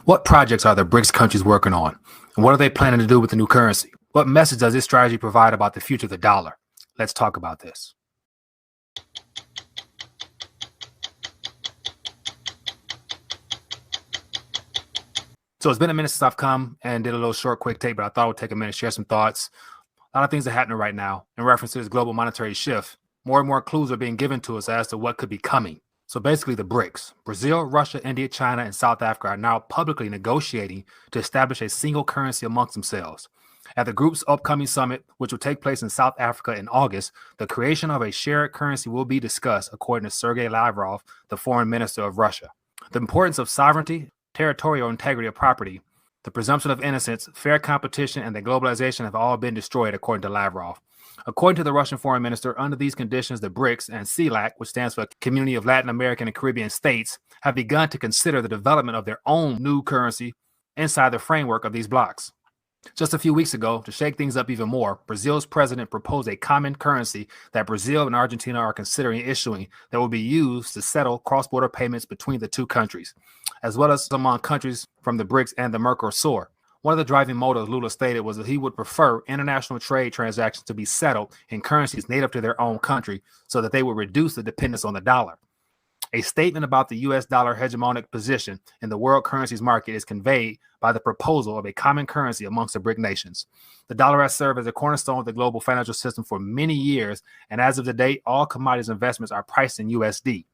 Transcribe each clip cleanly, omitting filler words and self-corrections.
What projects are the BRICS countries working on? And what are they planning to do with the new currency? What message does this strategy provide about the future of the dollar? Let's talk about this. So it's been a minute since I've come and did a little short, quick take, but I thought it would take a minute to share some thoughts. A lot of things are happening right now in reference to this global monetary shift. More and more clues are being given to us as to what could be coming. So basically the BRICS, Brazil, Russia, India, China, and South Africa are now publicly negotiating to establish a single currency amongst themselves. At the group's upcoming summit, which will take place in South Africa in August, the creation of a shared currency will be discussed, according to Sergei Lavrov, the foreign minister of Russia. The importance of sovereignty, territorial integrity of property, the presumption of innocence, fair competition, and the globalization have all been destroyed, according to Lavrov. According to the Russian foreign minister, under these conditions, the BRICS and CELAC, which stands for Community of Latin American and Caribbean States, have begun to consider the development of their own new currency inside the framework of these blocs. Just a few weeks ago, to shake things up even more, Brazil's president proposed a common currency that Brazil and Argentina are considering issuing that will be used to settle cross-border payments between the two countries, as well as among countries from the BRICS and the Mercosur. One of the driving motives, Lula stated, was that he would prefer international trade transactions to be settled in currencies native to their own country so that they would reduce the dependence on the dollar. A statement about the U.S. dollar hegemonic position in the world currencies market is conveyed by the proposal of a common currency amongst the BRIC nations. The dollar has served as a cornerstone of the global financial system for many years, and as of today, all commodities investments are priced in USD.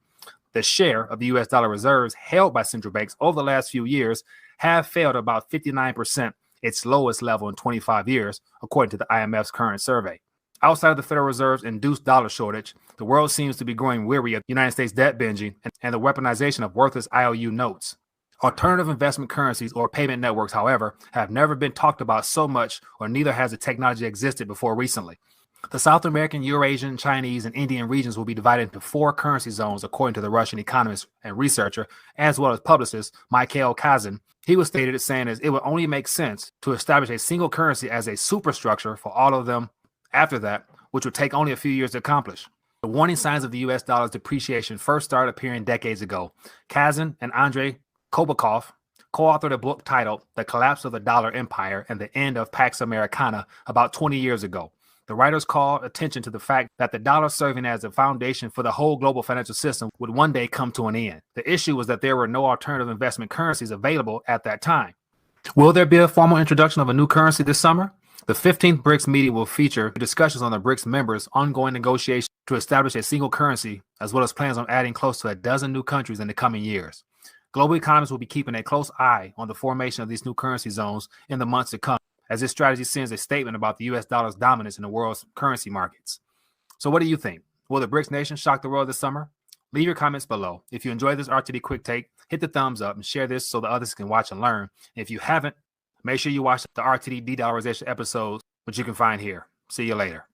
The share of the U.S. dollar reserves held by central banks over the last few years have fell to about 59%, its lowest level in 25 years, according to the IMF's current survey. Outside of the Federal Reserve's induced dollar shortage, the world seems to be growing weary of United States debt binging and the weaponization of worthless IOU notes. Alternative investment currencies or payment networks, however, have never been talked about so much, or neither has the technology existed before recently. The South American, Eurasian, Chinese, and Indian regions will be divided into 4 currency zones, according to the Russian economist and researcher, as well as publicist Mikhail Kazin. He was stated as saying as it would only make sense to establish a single currency as a superstructure for all of them after that, which would take only a few years to accomplish. The warning signs of the U.S. dollar's depreciation first started appearing decades ago. Kazin and Andrei Kobakov co-authored a book titled The Collapse of the Dollar Empire and the End of Pax Americana about 20 years ago. The writers called attention to the fact that the dollar serving as a foundation for the whole global financial system would one day come to an end. The issue was that there were no alternative investment currencies available at that time. Will there be a formal introduction of a new currency this summer? The 15th BRICS meeting will feature discussions on the BRICS members' ongoing negotiations to establish a single currency, as well as plans on adding close to a dozen new countries in the coming years. Global economists will be keeping a close eye on the formation of these new currency zones in the months to come, as this strategy sends a statement about the U.S. dollar's dominance in the world's currency markets. So what do you think? Will the BRICS nation shock the world this summer? Leave your comments below. If you enjoyed this RTD quick take, hit the thumbs up and share this so the others can watch and learn. And if you haven't, make sure you watch the RTD de-dollarization episodes, which you can find here. See you later.